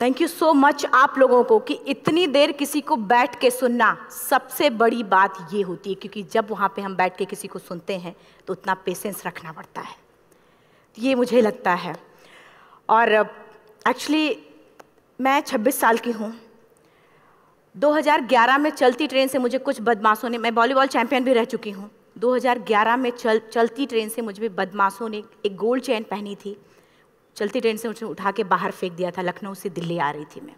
Thank you so much आप लोगों को कि इतनी देर किसी को बैठ के सुनना सबसे बड़ी बात ये होती है, क्योंकि जब वहाँ पे हम बैठ के किसी को सुनते हैं तो उतना पेशेंस रखना पड़ता है, ये मुझे लगता है। और एक्चुअली मैं 26 साल की हूँ। 2011 में चलती ट्रेन से मुझे कुछ बदमाशों ने, मैं वॉलीबॉल चैंपियन भी रह चुकी हूँ, 2011 में चलती ट्रेन से मुझे बदमाशों ने एक गोल्ड चेन पहनी थी, चलती ट्रेन से मुझे उठा के बाहर फेंक दिया था। लखनऊ से दिल्ली आ रही थी मैं।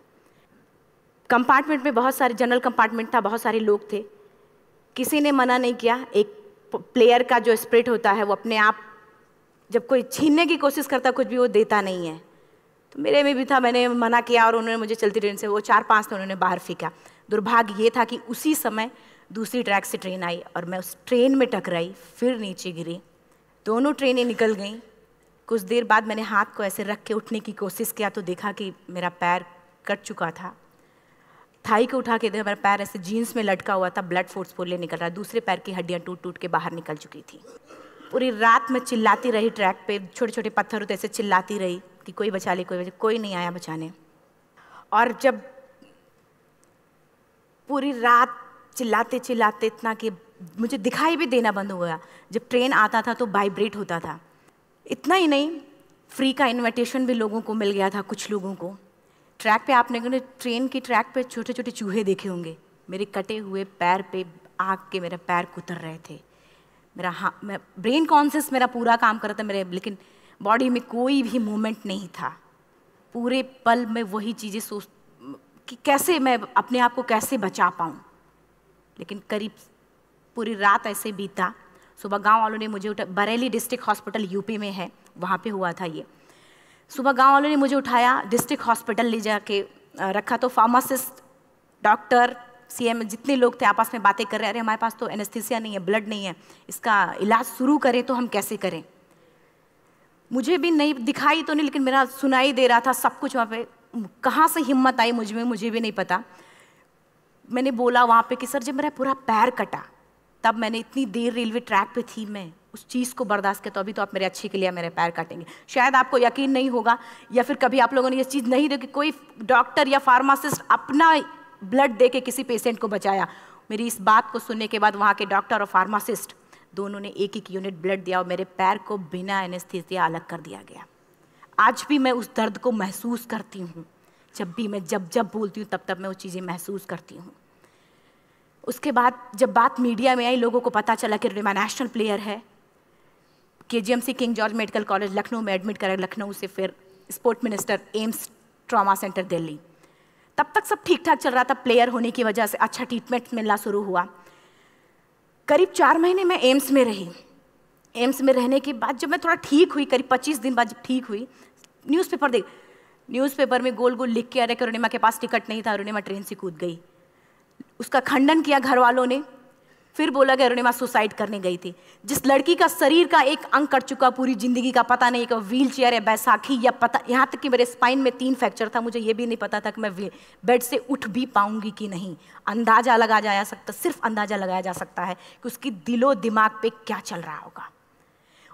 कंपार्टमेंट में बहुत सारे, जनरल कंपार्टमेंट था, बहुत सारे लोग थे, किसी ने मना नहीं किया। एक प्लेयर का जो स्पिरिट होता है वो अपने आप, जब कोई छीनने की कोशिश करता कुछ भी, वो देता नहीं है, तो मेरे में भी था। मैंने मना किया और उन्होंने मुझे चलती ट्रेन से, वो 4-5 थे, उन्होंने बाहर फेंका। दुर्भाग्य ये था कि उसी समय दूसरी ट्रैक से ट्रेन आई और मैं उस ट्रेन में टकराई, फिर नीचे गिरी, दोनों ट्रेनें निकल गईं। कुछ देर बाद मैंने हाथ को ऐसे रख के उठने की कोशिश किया तो देखा कि मेरा पैर कट चुका था। थाई को उठा के देखा, मेरा पैर ऐसे जीन्स में लटका हुआ था, ब्लड फोर्सफुली निकल रहा, दूसरे पैर की हड्डियाँ टूट टूट के बाहर निकल चुकी थी। पूरी रात मैं चिल्लाती रही ट्रैक पे, छोटे छोटे पत्थर होते ऐसे चिल्लाती रही कि कोई बचा ले, कोई नहीं आया बचाने। और जब पूरी रात चिल्लाते चिल्लाते इतना कि मुझे दिखाई भी देना बंद हो गया, जब ट्रेन आता था तो वाइब्रेट होता था। इतना ही नहीं, फ्री का इनविटेशन भी लोगों को मिल गया था, कुछ लोगों को। ट्रैक पे आपने ट्रेन की ट्रैक पे छोटे छोटे चूहे देखे होंगे, मेरे कटे हुए पैर पे आग के मेरे पैर कुतर रहे थे। मैं ब्रेन कॉन्शियस मेरा पूरा काम कर रहा था मेरे, लेकिन बॉडी में कोई भी मूवमेंट नहीं था। पूरे पल में वही चीज़ें सोच कि कैसे मैं अपने आप को कैसे बचा पाऊँ। लेकिन करीब पूरी रात ऐसे बीता। सुबह गांव वालों ने मुझे बरेली डिस्ट्रिक्ट हॉस्पिटल यूपी में है, वहाँ पे हुआ था ये। सुबह गांव वालों ने मुझे उठाया, डिस्ट्रिक्ट हॉस्पिटल ले जाके रखा, तो फार्मासिस्ट, डॉक्टर, सीएम जितने लोग थे आपस में बातें कर रहे, अरे हमारे पास तो एनेस्थीसिया नहीं है, ब्लड नहीं है, इसका इलाज शुरू करें तो हम कैसे करें। मुझे भी नहीं दिखाई तो नहीं, लेकिन मेरा सुनाई दे रहा था सब कुछ वहाँ पे। कहाँ से हिम्मत आई मुझ में, मुझे भी नहीं पता। मैंने बोला वहाँ पे कि सर जब मेरा पूरा पैर कटा, तब मैंने इतनी देर रेलवे ट्रैक पे थी, मैं उस चीज़ को बर्दाश्त किया, तो अभी तो आप मेरे अच्छे के लिए मेरे पैर काटेंगे। शायद आपको यकीन नहीं होगा, या फिर कभी आप लोगों ने ये चीज़ नहीं देखी, कोई डॉक्टर या फार्मासिस्ट अपना ब्लड दे के किसी पेशेंट को बचाया। मेरी इस बात को सुनने के बाद वहाँ के डॉक्टर और फार्मासिस्ट दोनों ने एक एक यूनिट ब्लड दिया और मेरे पैर को बिना एनेस्थीसिया अलग कर दिया गया। आज भी मैं उस दर्द को महसूस करती हूँ। जब भी मैं जब बोलती हूँ तब मैं वो चीज़ें महसूस करती हूँ। उसके बाद जब बात मीडिया में आई, लोगों को पता चला कि रिमा नेशनल प्लेयर है, KGMC king George medical college Lucknow में एडमिट करा, लखनऊ से फिर sport minister, AIIMS trauma centre Delhi. तब तक सब ठीक ठाक चल रहा था, प्लेयर होने की वजह से अच्छा ट्रीटमेंट मिलना शुरू हुआ। करीब 4 महीने मैं एम्स में रही। एम्स में रहने के बाद जब मैं थोड़ा ठीक हुई, करीब 25 दिन बाद जब ठीक हुई, न्यूज़पेपर में गोल गोल लिख के आ रहे कि अरुणिमा के पास टिकट नहीं था, अरुणिमा ट्रेन से कूद गई। उसका खंडन किया घर वालों ने, फिर बोला कि अरुणिमा सुसाइड करने गई थी। जिस लड़की का शरीर का एक अंग कट चुका, पूरी जिंदगी का पता नहीं कि व्हील चेयर है, बैसाखी या पता, यहाँ तक कि मेरे स्पाइन में 3 फ्रैक्चर था, मुझे ये भी नहीं पता था कि मैं बेड से उठ भी पाऊंगी कि नहीं। अंदाजा लगाया जा सकता, सिर्फ अंदाजा लगाया जा सकता है कि उसकी दिलो दिमाग पे क्या चल रहा होगा,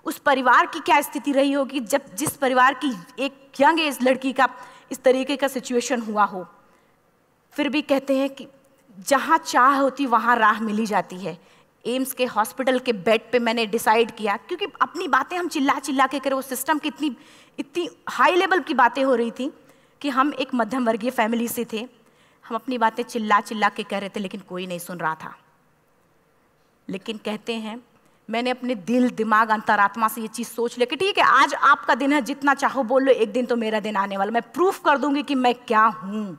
उस परिवार की क्या स्थिति रही होगी जब जिस परिवार की एक यंग एज लड़की का इस तरीके का सिचुएशन हुआ हो। फिर भी कहते हैं कि जहाँ चाह होती वहाँ राह मिली जाती है। एम्स के हॉस्पिटल के बेड पे मैंने डिसाइड किया, क्योंकि अपनी बातें हम चिल्ला चिल्ला के करें, वो सिस्टम की इतनी हाई लेवल की बातें हो रही थी कि हम एक मध्यम वर्गीय फैमिली से थे, हम अपनी बातें चिल्ला चिल्ला के कह रहे थे, लेकिन कोई नहीं सुन रहा था। लेकिन कहते हैं मैंने अपने दिल दिमाग अंतरात्मा से ये चीज़ सोच लिया कि ठीक है, आज आपका दिन है, जितना चाहो बोल लो, एक दिन तो मेरा दिन आने वाला, मैं प्रूफ कर दूंगी कि मैं क्या हूँ,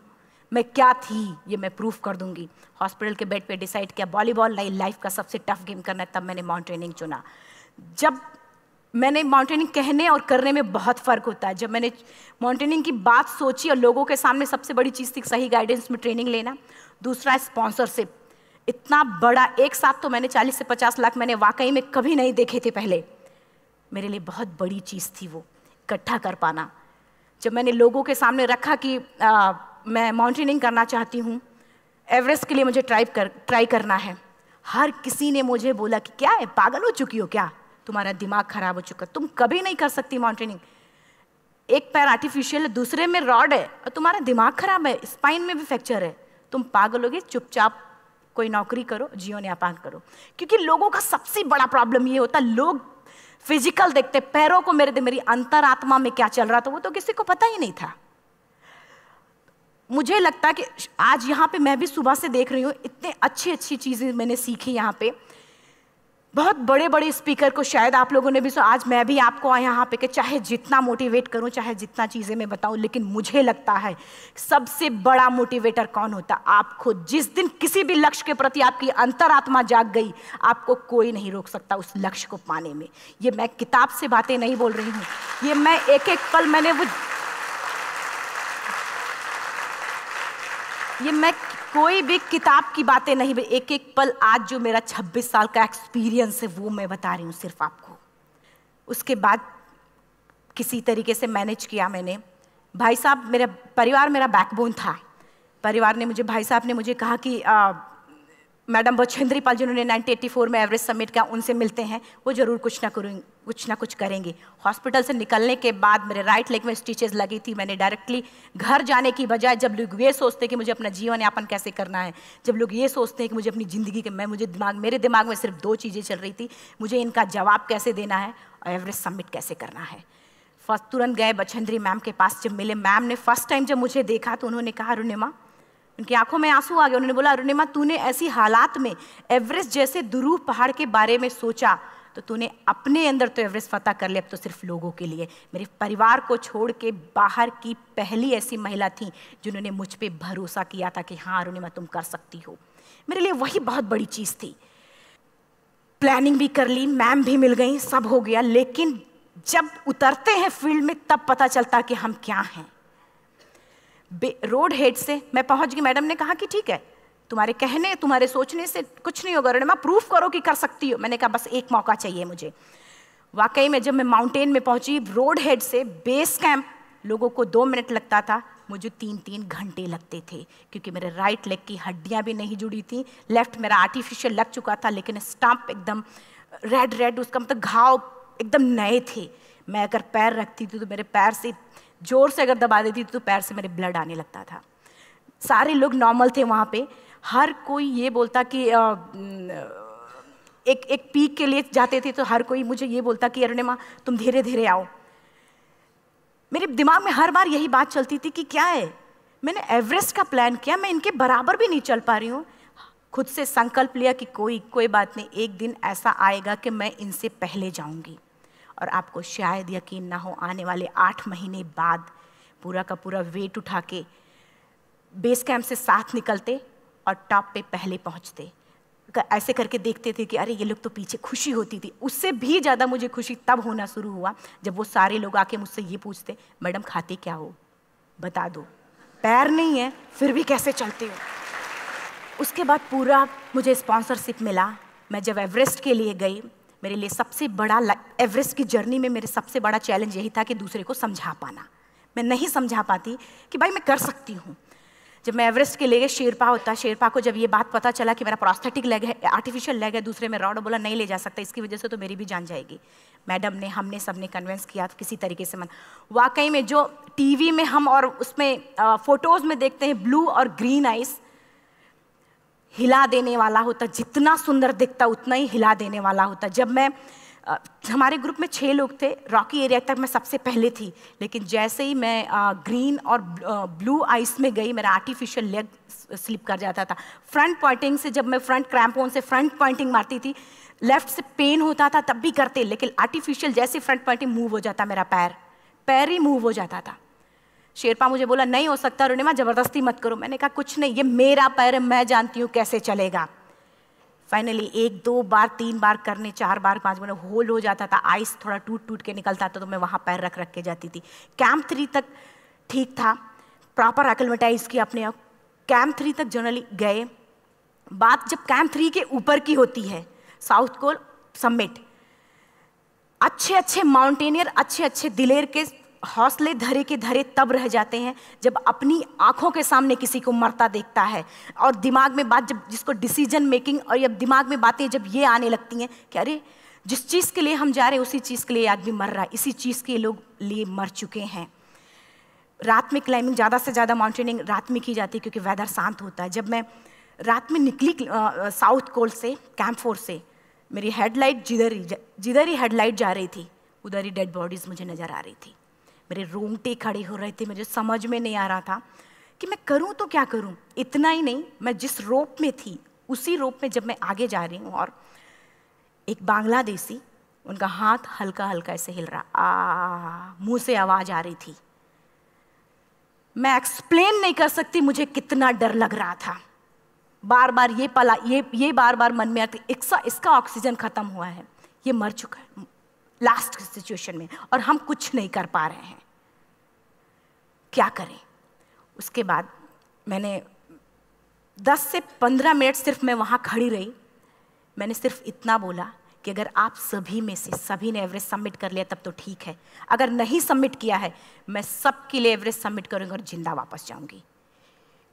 मैं क्या थी, ये मैं प्रूफ कर दूंगी। हॉस्पिटल के बेड पे डिसाइड किया वॉलीबॉल लाइफ का सबसे टफ गेम करना है, तब मैंने माउंटेनिंग चुना। जब मैंने माउंटेनिंग कहने और करने में बहुत फ़र्क होता है। जब मैंने माउंटेनिंग की बात सोची और लोगों के सामने, सबसे बड़ी चीज़ थी सही गाइडेंस में ट्रेनिंग लेना, दूसरा स्पॉन्सरशिप। इतना बड़ा एक साथ तो मैंने 40 से 50 लाख मैंने वाकई में कभी नहीं देखे थे पहले। मेरे लिए बहुत बड़ी चीज़ थी वो इकट्ठा कर पाना। जब मैंने लोगों के सामने रखा कि मैं माउंटेनिंग करना चाहती हूँ, एवरेस्ट के लिए मुझे ट्राई करना है, हर किसी ने मुझे बोला कि क्या है, पागल हो चुकी हो क्या, तुम्हारा दिमाग खराब हो चुका, तुम कभी नहीं कर सकती माउंटेनिंग। एक पैर आर्टिफिशियल है, दूसरे में रॉड है, और तुम्हारा दिमाग खराब है, स्पाइन में भी फ्रैक्चर है, तुम पागल होगे, चुपचाप कोई नौकरी करो, जीवन यापन करो। क्योंकि लोगों का सबसे बड़ा प्रॉब्लम ये होता है, लोग फिजिकल देखते, पैरों को मेरी अंतरात्मा में क्या चल रहा था वो तो किसी को पता ही नहीं था। मुझे लगता है कि आज यहाँ पे मैं भी सुबह से देख रही हूँ, इतने अच्छी अच्छी चीज़ें मैंने सीखी यहाँ पे। बहुत बड़े बड़े स्पीकर को शायद आप लोगों ने भी सुना, आज मैं भी आपको यहाँ पे कि चाहे जितना मोटिवेट करूँ, चाहे जितना चीज़ें मैं बताऊँ, लेकिन मुझे लगता है सबसे बड़ा मोटिवेटर कौन होता? आप खुद। जिस दिन किसी भी लक्ष्य के प्रति आपकी अंतरात्मा जाग गई, आपको कोई नहीं रोक सकता उस लक्ष्य को पाने में। ये मैं किताब से बातें नहीं बोल रही हूँ, ये मैं एक एक पल मैंने ये मैं कोई भी किताब की बातें नहीं, एक एक पल आज जो मेरा 26 साल का एक्सपीरियंस है वो मैं बता रही हूँ सिर्फ आपको। उसके बाद किसी तरीके से मैनेज किया मैंने। भाई साहब, मेरा परिवार मेरा बैकबोन था। परिवार ने मुझे, भाई साहब ने मुझे कहा कि मैडम बछेंद्री पाल जिन्होंने 1984 में एवरेस्ट समिट किया, उनसे मिलते हैं, वो जरूर कुछ ना कुछ करेंगे। हॉस्पिटल से निकलने के बाद मेरे राइट लेग में स्टिचेस लगी थी। मैंने डायरेक्टली घर जाने की बजाय, जब लोग ये सोचते हैं कि मुझे अपना जीवन यापन कैसे करना है, जब लोग ये सोचते हैं कि मुझे अपनी ज़िंदगी के मेरे दिमाग में सिर्फ 2 चीज़ें चल रही थी, मुझे इनका जवाब कैसे देना है और एवरेस्ट समिट कैसे करना है। फर्स्ट तुरंत गए बछेंद्री मैम के पास। जब मिले, मैम ने फर्स्ट टाइम जब मुझे देखा तो उन्होंने कहा, अरुणिमा, उनकी आंखों में आंसू आ गए। उन्होंने बोला, अरुणिमा, तूने ऐसी हालात में एवरेस्ट जैसे दुरूह पहाड़ के बारे में सोचा तो तूने अपने अंदर तो एवरेस्ट फतह कर लिया, अब तो सिर्फ लोगों के लिए। मेरे परिवार को छोड़ के बाहर की पहली ऐसी महिला थी जिन्होंने मुझ पे भरोसा किया था कि हाँ अरुणिमा, तुम कर सकती हो। मेरे लिए वही बहुत बड़ी चीज़ थी। प्लानिंग भी कर ली, मैम भी मिल गई, सब हो गया। लेकिन जब उतरते हैं फील्ड में तब पता चलता कि हम क्या हैं। रोड हेड से मैं पहुंच गई। मैडम ने कहा कि ठीक है, तुम्हारे कहने, तुम्हारे सोचने से कुछ नहीं होगा अरुणिमा, प्रूफ करो कि कर सकती हो। मैंने कहा बस एक मौका चाहिए मुझे। वाकई में जब मैं माउंटेन में पहुंची, रोड हेड से बेस कैंप लोगों को 2 मिनट लगता था, मुझे 3-3 घंटे लगते थे, क्योंकि मेरे राइट लेग की हड्डियां भी नहीं जुड़ी थी। लेफ्ट मेरा आर्टिफिशियल लग चुका था, लेकिन स्टंप एकदम रेड, उसका मतलब घाव एकदम नए थे। मैं अगर पैर रखती थी तो मेरे पैर से जोर से अगर दबा देती थी तो पैर से मेरे ब्लड आने लगता था। सारे लोग नॉर्मल थे वहाँ पे। हर कोई ये बोलता कि एक पीक के लिए जाते थे तो हर कोई मुझे ये बोलता कि अरुणिमा, तुम धीरे धीरे आओ। मेरे दिमाग में हर बार यही बात चलती थी कि क्या है, मैंने एवरेस्ट का प्लान किया, मैं इनके बराबर भी नहीं चल पा रही हूँ। खुद से संकल्प लिया कि कोई बात नहीं, एक दिन ऐसा आएगा कि मैं इनसे पहले जाऊँगी। और आपको शायद यकीन ना हो, आने वाले 8 महीने बाद पूरा का पूरा वेट उठा के बेस कैंप से साथ निकलते और टॉप पे पहले पहुंचते। ऐसे करके देखते थे कि अरे ये लोग तो पीछे। खुशी होती थी। उससे भी ज़्यादा मुझे खुशी तब होना शुरू हुआ जब वो सारे लोग आके मुझसे ये पूछते, मैडम खाते क्या हो, बता दो, पैर नहीं है फिर भी कैसे चलते हो। उसके बाद पूरा मुझे स्पॉन्सरशिप मिला। मैं जब एवरेस्ट के लिए गई, मेरे लिए सबसे बड़ा, एवरेस्ट की जर्नी में मेरे सबसे बड़ा चैलेंज यही था कि दूसरे को समझा पाना। मैं नहीं समझा पाती कि भाई मैं कर सकती हूँ। जब मैं एवरेस्ट के लिए गई, शेरपा होता, शेरपा को जब ये बात पता चला कि मेरा प्रोस्थेटिक लेग है, आर्टिफिशियल लेग है, दूसरे में रॉड, बोला नहीं ले जा सकता, इसकी वजह से तो मेरी भी जान जाएगी। मैडम ने, हमने सबने कन्विंस किया किसी तरीके से। मन वाकई में जो टीवी में हम और उसमें फोटोज़ में देखते हैं, ब्लू और ग्रीन आइस, हिला देने वाला होता। जितना सुंदर दिखता उतना ही हिला देने वाला होता। जब मैं हमारे ग्रुप में 6 लोग थे, रॉकी एरिया तक मैं सबसे पहले थी, लेकिन जैसे ही मैं ग्रीन और ब्लू आइस में गई, मेरा आर्टिफिशियल लेग स्लिप कर जाता था। फ्रंट पॉइंटिंग से, जब मैं फ्रंट क्रैम्पोन से फ्रंट पॉइंटिंग मारती थी, लेफ्ट से पेन होता था तब भी करते, लेकिन आर्टिफिशियल जैसे फ्रंट पॉइंटिंग मूव हो जाता, मेरा पैर ही मूव हो जाता था। शेरपा मुझे बोला नहीं हो सकता अरुणिमा, जबरदस्ती मत करो। मैंने कहा कुछ नहीं, ये मेरा पैर है, मैं जानती हूँ कैसे चलेगा। फाइनली 1, 2 बार, 3 बार करने, 4 बार, 5 बार होल हो जाता था। आइस थोड़ा टूट के निकलता था तो मैं वहाँ पैर रख के जाती थी। कैंप 3 तक ठीक था, प्रॉपर एक्लेमेटाइज किया अपने आप। कैंप 3 तक जनरली गए। बात जब कैंप 3 के ऊपर की होती है, साउथ कोल समिट, अच्छे माउंटेनियर, अच्छे दिलेर के हौसले धरे के धरे तब रह जाते हैं जब अपनी आंखों के सामने किसी को मरता देखता है, और दिमाग में बात, जब जिसको डिसीजन मेकिंग, और जब दिमाग में बातें जब ये आने लगती हैं कि अरे जिस चीज़ के लिए हम जा रहे हैं उसी चीज़ के लिए आदमी मर रहा है, इसी चीज़ के लोग लिए मर चुके हैं। रात में क्लाइंबिंग, ज़्यादा से ज़्यादा माउंटेनिंग रात में की जाती है क्योंकि वेदर शांत होता है। जब मैं रात में निकली साउथ कोल्ड से, कैंप 4 से, मेरी हेडलाइट जिधर ही हेडलाइट जा रही थी उधर ही डेड बॉडीज़ मुझे नज़र आ रही थी। मेरे रोंगटे खड़े हो रहे थे, मुझे समझ में नहीं आ रहा था कि मैं करूं तो क्या करूं। इतना ही नहीं, मैं जिस रोप में थी उसी रोप में जब मैं आगे जा रही हूं और एक बांग्लादेशी, उनका हाथ हल्का हल्का ऐसे हिल रहा, मुंह से आवाज़ आ रही थी। मैं एक्सप्लेन नहीं कर सकती मुझे कितना डर लग रहा था। बार बार ये बार बार मन में आती, इसका ऑक्सीजन खत्म हुआ है, ये मर चुका है लास्ट सिचुएशन में, और हम कुछ नहीं कर पा रहे हैं, क्या करें। उसके बाद मैंने 10 से 15 मिनट सिर्फ मैं वहाँ खड़ी रही। मैंने सिर्फ इतना बोला कि अगर आप सभी में से सभी ने एवरेस्ट सबमिट कर लिया तब तो ठीक है, अगर नहीं सबमिट किया है मैं सबके लिए एवरेस्ट सबमिट करूँगी और जिंदा वापस जाऊँगी।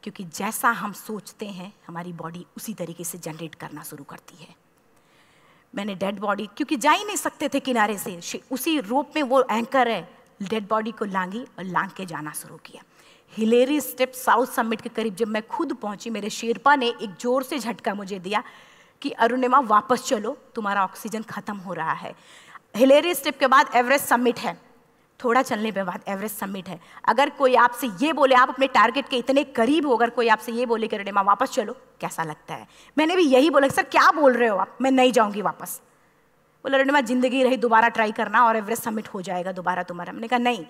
क्योंकि जैसा हम सोचते हैं हमारी बॉडी उसी तरीके से जनरेट करना शुरू करती है। मैंने डेड बॉडी, क्योंकि जा ही नहीं सकते थे किनारे से, उसी रोप में वो एंकर है, डेड बॉडी को लांगी और लांग के जाना शुरू किया। हिलेरी स्टेप साउथ समिट के करीब जब मैं खुद पहुंची, मेरे शेरपा ने एक जोर से झटका मुझे दिया कि अरुणिमा वापस चलो, तुम्हारा ऑक्सीजन खत्म हो रहा है। हिलेरी स्टेप के बाद एवरेस्ट समिट है, थोड़ा चलने के बाद एवरेस्ट समिट है। अगर कोई आपसे ये बोले, आप अपने टारगेट के इतने करीब हो, अगर कोई आपसे ये बोले कि अरुणिमा वापस चलो, कैसा लगता है? मैंने भी यही बोला, सर क्या बोल रहे हो आप, मैं नहीं जाऊंगी वापस। बोला अरुणिमा जिंदगी रही, दोबारा ट्राई करना और एवरेस्ट समिट हो जाएगा दोबारा तुम्हारा। मैंने कहा नहीं,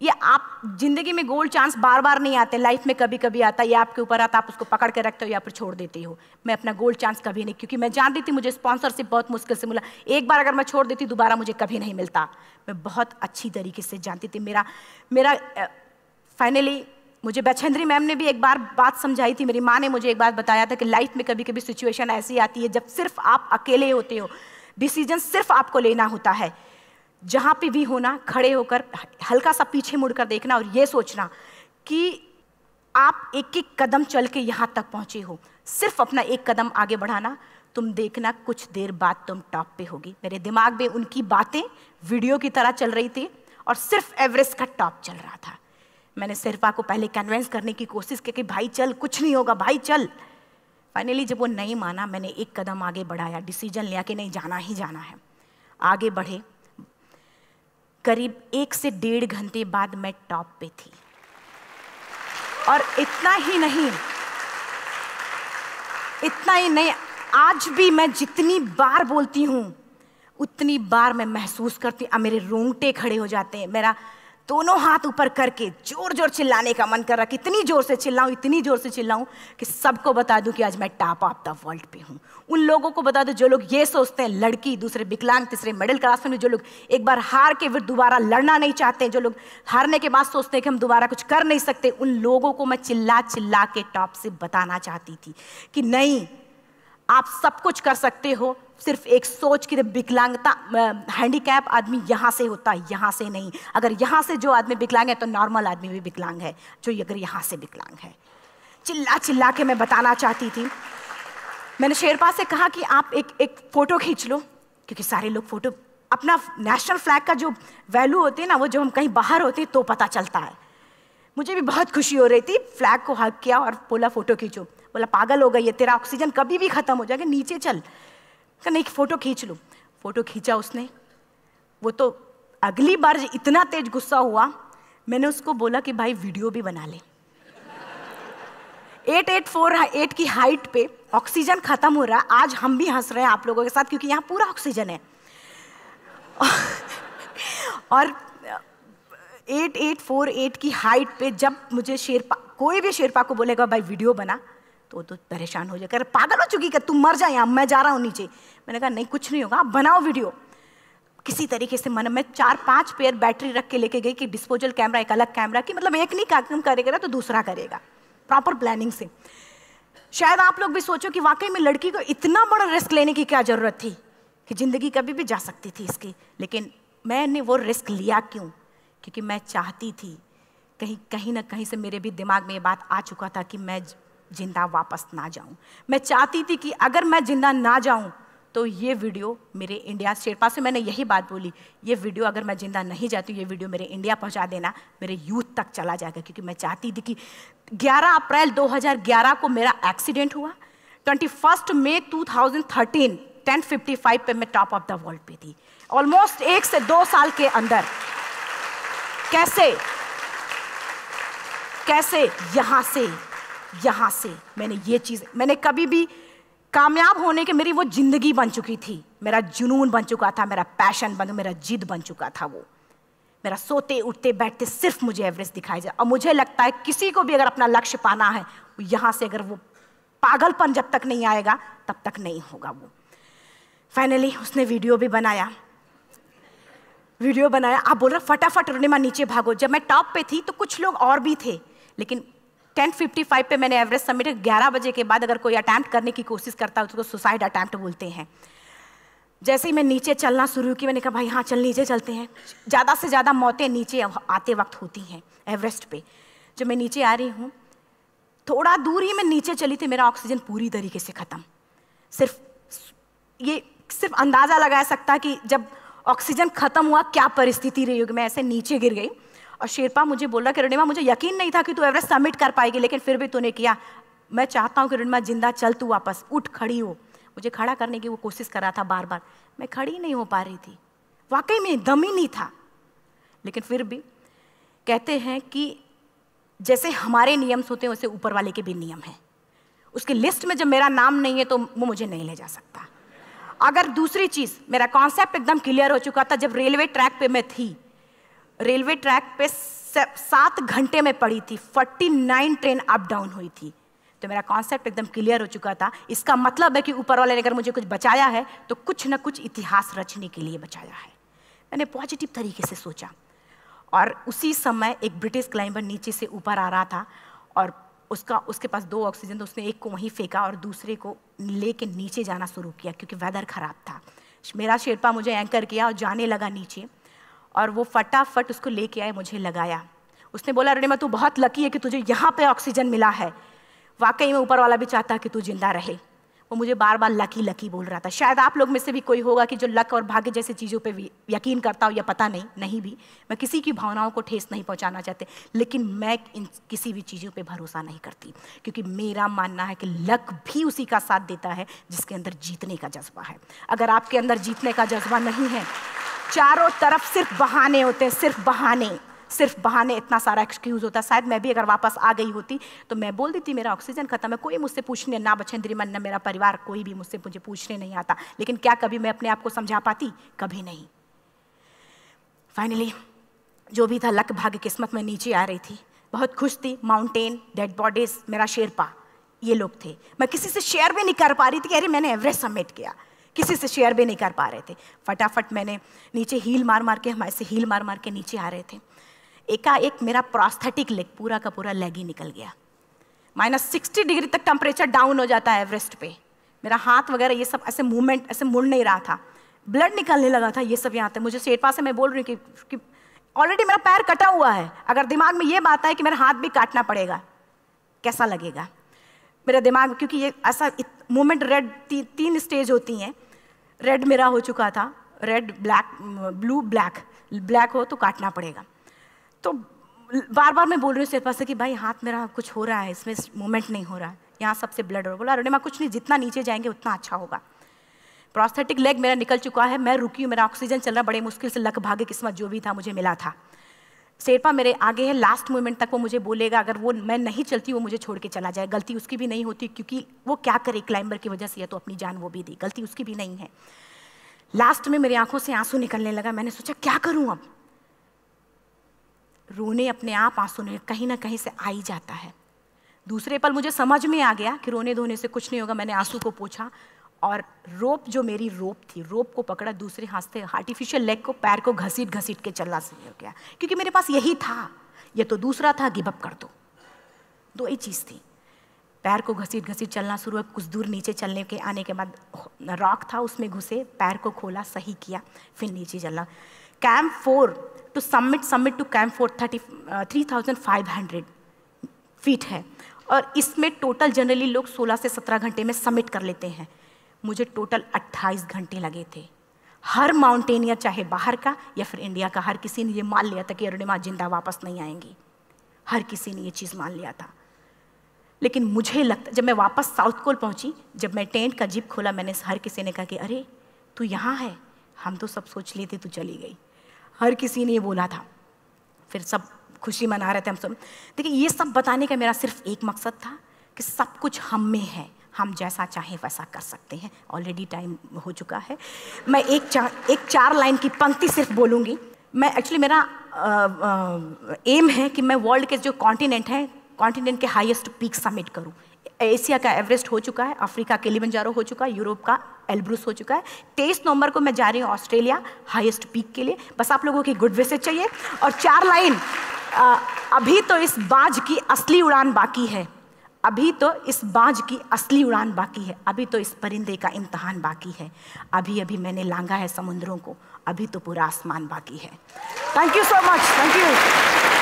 ये आप जिंदगी में गोल्ड चांस बार बार नहीं आते, लाइफ में कभी कभी आता है, ये आपके ऊपर आता, आप उसको पकड़ के रखते हो या फिर छोड़ देते हो। मैं अपना गोल्ड चांस कभी नहीं, क्योंकि मैं जान रही थी मुझे स्पॉन्सरशिप बहुत मुश्किल से मिला, एक बार अगर मैं छोड़ देती दोबारा मुझे कभी नहीं मिलता। मैं बहुत अच्छी तरीके से जानती थी। मेरा फाइनली मुझे बछेंद्री मैम ने भी एक बार बात समझाई थी, मेरी माँ ने मुझे एक बात बताया था कि लाइफ में कभी कभी सिचुएशन ऐसी आती है जब सिर्फ आप अकेले होते हो, डिसीजन सिर्फ आपको लेना होता है। जहाँ पे भी होना, खड़े होकर हल्का सा पीछे मुड़कर देखना और ये सोचना कि आप एक एक कदम चल के यहाँ तक पहुँचे हो, सिर्फ अपना एक कदम आगे बढ़ाना, तुम देखना कुछ देर बाद तुम टॉप पे होगी। मेरे दिमाग में उनकी बातें वीडियो की तरह चल रही थी और सिर्फ एवरेस्ट का टॉप चल रहा था। मैंने शेरपा को पहले कन्विंस करने की कोशिश की कि भाई चल, कुछ नहीं होगा भाई चल। फाइनली जब वो नहीं माना, मैंने एक कदम आगे बढ़ाया, डिसीजन लिया कि नहीं जाना ही जाना है। आगे बढ़े, करीब 1 से 1.5 घंटे बाद मैं टॉप पे थी। और इतना ही नहीं, आज भी मैं जितनी बार बोलती हूँ उतनी बार मैं महसूस करती हूँ, मेरे रोंगटे खड़े हो जाते हैं, मेरा दोनों हाथ ऊपर करके जोर जोर चिल्लाने का मन कर रहा, कितनी जोर से चिल्लाऊं कि सबको बता दूं कि आज मैं टॉप ऑफ द वर्ल्ड पे हूं। उन लोगों को बता दूं जो लोग ये सोचते हैं, लड़की, दूसरे विकलांग, तीसरे मिडिल क्लास में, जो लोग एक बार हार के फिर दोबारा लड़ना नहीं चाहते, जो लोग हारने के बाद सोचते हैं कि हम दोबारा कुछ कर नहीं सकते, उन लोगों को मैं चिल्ला चिल्ला के टॉप से बताना चाहती थी कि नहीं, आप सब कुछ कर सकते हो। सिर्फ एक सोच की विकलांगता, हैंडीकैप आदमी यहाँ से होता है, यहाँ से नहीं। अगर यहाँ से जो आदमी विकलांग है तो नॉर्मल आदमी भी विकलांग है, जो अगर यहाँ से विकलांग है। चिल्ला चिल्ला के मैं बताना चाहती थी। मैंने शेरपा से कहा कि आप एक फ़ोटो खींच लो, क्योंकि सारे लोग फ़ोटो, अपना नेशनल फ्लैग का जो वैल्यू होती है ना, वो जो हम कहीं बाहर होते हैं तो पता चलता है। मुझे भी बहुत खुशी हो रही थी, फ्लैग को हग किया और बोला फ़ोटो खींचो। बोला पागल हो गई है, तेरा ऑक्सीजन कभी भी ख़त्म हो जाएगा, नीचे चल। नहीं, फ़ोटो खींच लो। फ़ोटो खींचा उसने। वो तो अगली बार इतना तेज गुस्सा हुआ, मैंने उसको बोला कि भाई वीडियो भी बना ले। 8848 की हाइट पे ऑक्सीजन खत्म हो रहा है। आज हम भी हंस रहे हैं आप लोगों के साथ, क्योंकि यहाँ पूरा ऑक्सीजन है। और 8848 की हाइट पे जब मुझे शेरपा, कोई भी शेरपा को बोलेगा भाई वीडियो बना, तो परेशान हो जाएगा, पागल हो चुकी क्या, तुम मर जाए, यहाँ मैं जा रहा हूँ नीचे। मैंने कहा नहीं, कुछ नहीं होगा, आप बनाओ वीडियो। किसी तरीके से मैं 4-5 पेयर बैटरी रख के लेके गई कि डिस्पोजल कैमरा, एक अलग कैमरा की, मतलब एक नहीं काम करेगा तो दूसरा करेगा, प्रॉपर प्लानिंग से। शायद आप लोग भी सोचो कि वाकई में लड़की को इतना बड़ा रिस्क लेने की क्या जरूरत थी, कि जिंदगी कभी भी जा सकती थी इसकी। लेकिन मैंने वो रिस्क लिया क्यों? क्योंकि मैं चाहती थी, कहीं ना कहीं से मेरे भी दिमाग में ये बात आ चुका था कि मैं जिंदा वापस ना जाऊं। मैं चाहती थी कि अगर मैं जिंदा ना जाऊं तो ये वीडियो मेरे इंडिया शेरपा से मैंने यही बात बोली, ये वीडियो अगर मैं जिंदा नहीं जाती हूँ, ये वीडियो मेरे इंडिया पहुँचा देना, मेरे यूथ तक चला जाएगा। क्योंकि मैं चाहती थी कि 11 अप्रैल 2011 को मेरा एक्सीडेंट हुआ, 21 मई 2013 10:55 पे मैं टॉप ऑफ द वर्ल्ड पे थी। ऑलमोस्ट 1 से 2 साल के अंदर कैसे यहाँ से मैंने ये चीज़, मैंने कभी भी कामयाब होने के, मेरी वो जिंदगी बन चुकी थी, मेरा जुनून बन चुका था, मेरा पैशन मेरा जिद बन चुका था। वो मेरा सोते उठते बैठते सिर्फ मुझे एवरेस्ट दिखाई जाए। और मुझे लगता है किसी को भी अगर अपना लक्ष्य पाना है, यहाँ से अगर वो पागलपन जब तक नहीं आएगा तब तक नहीं होगा। वो फाइनली उसने वीडियो बनाया। आप बोल रहे फटाफट रुनिमा नीचे भागो। जब मैं टॉप पे थी तो कुछ लोग और भी थे, लेकिन 10:55 पे मैंने एवरेस्ट समिट, 11 बजे के बाद अगर कोई अटैम्प्ट करने की कोशिश करता है उसको सुसाइड अटैम्प्ट बोलते हैं। जैसे ही मैं नीचे चलना शुरू की, मैंने कहा भाई हाँ चल नीचे चलते हैं। ज़्यादा से ज़्यादा मौतें नीचे आते वक्त होती हैं एवरेस्ट पे। जब मैं नीचे आ रही हूँ, थोड़ा दूर ही मैं नीचे चली थी, मेरा ऑक्सीजन पूरी तरीके से ख़त्म। सिर्फ अंदाज़ा लगा सकता कि जब ऑक्सीजन ख़त्म हुआ क्या परिस्थिति रही होगी। मैं ऐसे नीचे गिर गई और शेरपा मुझे बोल रहा कि रुनिमा मुझे यकीन नहीं था कि तू एवरेस्ट सबमिट कर पाएगी, लेकिन फिर भी तूने किया। मैं चाहता हूँ कि रुनिमा जिंदा चल, तू वापस उठ, खड़ी हो। मुझे खड़ा करने की वो कोशिश कर रहा था बार बार, मैं खड़ी नहीं हो पा रही थी, वाकई में दम ही नहीं था। लेकिन फिर भी कहते हैं कि जैसे हमारे नियम होते हैं वैसे ऊपर वाले के भी नियम हैं। उसकी लिस्ट में जब मेरा नाम नहीं है तो वो मुझे नहीं ले जा सकता। अगर दूसरी चीज़, मेरा कॉन्सेप्ट एकदम क्लियर हो चुका था। जब रेलवे ट्रैक पे मैं थी, रेलवे ट्रैक पे 7 घंटे में पड़ी थी, 49 ट्रेन अप डाउन हुई थी, तो मेरा कॉन्सेप्ट एकदम क्लियर हो चुका था। इसका मतलब है कि ऊपर वाले ने अगर मुझे कुछ बचाया है तो कुछ ना कुछ इतिहास रचने के लिए बचाया है। मैंने पॉजिटिव तरीके से सोचा। और उसी समय एक ब्रिटिश क्लाइंबर नीचे से ऊपर आ रहा था और उसके पास 2 ऑक्सीजन, तो उसने एक को वहीं फेंका और दूसरे को लेके नीचे जाना शुरू किया क्योंकि वेदर ख़राब था। मेरा शेरपा मुझे एंकर किया और जाने लगा नीचे, और वो फटाफट उसको लेके आए, मुझे लगाया। उसने बोला रुनिमा तू बहुत लकी है कि तुझे यहाँ पे ऑक्सीजन मिला है। वाकई में ऊपर वाला भी चाहता है कि तू जिंदा रहे। वो मुझे बार बार लकी लकी बोल रहा था। शायद आप लोग में से भी कोई होगा कि जो लक और भाग्य जैसी चीज़ों पे यकीन करता हो, या पता नहीं भी। मैं किसी की भावनाओं को ठेस नहीं पहुंचाना चाहते, लेकिन मैं इन किसी भी चीज़ों पे भरोसा नहीं करती, क्योंकि मेरा मानना है कि लक भी उसी का साथ देता है जिसके अंदर जीतने का जज्बा है। अगर आपके अंदर जीतने का जज्बा नहीं है, चारों तरफ सिर्फ बहाने होते हैं, सिर्फ बहाने, इतना सारा एक्सक्यूज़ होता है। शायद मैं भी अगर वापस आ गई होती तो मैं बोल देती मेरा ऑक्सीजन खत्म है, कोई मुझसे पूछने ना बछेंद्री मन न मेरा परिवार, कोई भी मुझसे मुझे पूछने नहीं आता। लेकिन क्या कभी मैं अपने आप को समझा पाती? कभी नहीं। फाइनली जो भी था, लक भाग्य किस्मत में नीचे आ रही थी, बहुत खुश थी। माउंटेन, डेड बॉडीज, मेरा शेरपा, ये लोग थे। मैं किसी से शेयर भी नहीं कर पा रही थी कि अरे मैंने एवरेस्ट सबमिट किया, किसी से शेयर भी नहीं कर पा रहे थे। फटाफट मैंने नीचे हील मार के, हमारे से हील मार के नीचे आ रहे थे। एकाएक मेरा प्रोस्थेटिक लेग, पूरा का पूरा लेग ही निकल गया। -60 डिग्री तक टेम्परेचर डाउन हो जाता है एवरेस्ट पे। मेरा हाथ वगैरह ये सब ऐसे मूवमेंट, ऐसे मुड़ नहीं रहा था, ब्लड निकलने लगा था, ये सब यहाँ तक। मुझे शेरपा से मैं बोल रही हूँ कि ऑलरेडी मेरा पैर कटा हुआ है, अगर दिमाग में ये बात है कि मेरा हाथ भी काटना पड़ेगा, कैसा लगेगा मेरा दिमाग। क्योंकि ये ऐसा मूवमेंट, रेड 3 स्टेज होती हैं। रेड मेरा हो चुका था, रेड, ब्लैक, ब्लू, ब्लैक हो तो काटना पड़ेगा। तो बार बार मैं बोल रही हूँ शेरपा से कि भाई हाथ मेरा कुछ हो रहा है, इसमें मूवमेंट नहीं हो रहा है, यहाँ सबसे ब्लड हो रहा है। बोला रुनिमा कुछ नहीं, जितना नीचे जाएंगे उतना अच्छा होगा। प्रोस्थेटिक लेग मेरा निकल चुका है, मैं रुकी हूँ, मेरा ऑक्सीजन चल रहा, बड़े मुश्किल से, लक भाग्य किस्मत जो भी था मुझे मिला था। शेरपा मेरे आगे है, लास्ट मोमेंट तक वो मुझे बोलेगा, अगर वो मैं नहीं चलती वो मुझे छोड़ के चला जाए। गलती उसकी भी नहीं होती, क्योंकि वो क्या करे, क्लाइंबर की वजह से, या तो अपनी जान वो भी दी, गलती उसकी भी नहीं है। लास्ट में मेरी आंखों से आंसू निकलने लगा। मैंने सोचा क्या करूँ अब, रोने अपने आप आंसू ने कहीं ना कहीं से आ ही जाता है। दूसरे पल मुझे समझ में आ गया कि रोने धोने से कुछ नहीं होगा। मैंने आंसू को पोंछा और रोप, जो मेरी रोप थी, रोप को पकड़ा, दूसरे हाथ से आर्टिफिशियल लेग को, पैर को घसीट के चलना शुरू हो गया, क्योंकि मेरे पास यही था, ये तो दूसरा था, गिव अप कर दो ही चीज़ थी। पैर को घसीट चलना शुरू हुआ। कुछ दूर नीचे चलने के आने के बाद रॉक था, उसमें घुसे, पैर को खोला, सही किया, फिर नीचे चलना। Camp 4 to summit to camp 4 3500 feet है, और इसमें टोटल जनरली लोग 16 से 17 घंटे में समिट कर लेते हैं। मुझे टोटल 28 घंटे लगे थे। हर माउंटेनियर, चाहे बाहर का या फिर इंडिया का, हर किसी ने ये मान लिया था कि अरुणिमा जिंदा वापस नहीं आएंगी। हर किसी ने ये चीज़ मान लिया था। लेकिन मुझे लगता, जब मैं वापस साउथ कोल पहुंची, जब मैं टेंट का जिप खोला, मैंने हर किसी ने कहा कि अरे तू यहाँ है, हम तो सब सोच लिए थे तू चली गई। हर किसी ने ये बोला था। फिर सब खुशी मना रहे थे हम सब। देखिए, ये सब बताने का मेरा सिर्फ एक मकसद था कि सब कुछ हम में है, हम जैसा चाहें वैसा कर सकते हैं। ऑलरेडी टाइम हो चुका है। मैं एक चार लाइन की पंक्ति सिर्फ बोलूँगी। मैं एक्चुअली, मेरा एम है कि मैं वर्ल्ड के जो कॉन्टिनेंट हैं, कॉन्टिनेंट के हाईएस्ट पीक समिट करूं। एशिया का एवरेस्ट हो चुका है, अफ्रीका किलिमंजारो हो चुका है, यूरोप का एल्ब्रुस हो चुका है। 23 नवंबर को मैं जा रही हूँ ऑस्ट्रेलिया हाईएस्ट पीक के लिए। बस आप लोगों की गुड विशेस चाहिए। और 4 लाइन, अभी तो इस बाज की असली उड़ान बाकी है, अभी तो इस बाज की असली उड़ान बाकी है, अभी तो इस परिंदे का इम्तहान बाकी है, अभी अभी मैंने लांघा है समुद्रों को, अभी तो पूरा आसमान बाकी है। Thank you so much, thank you.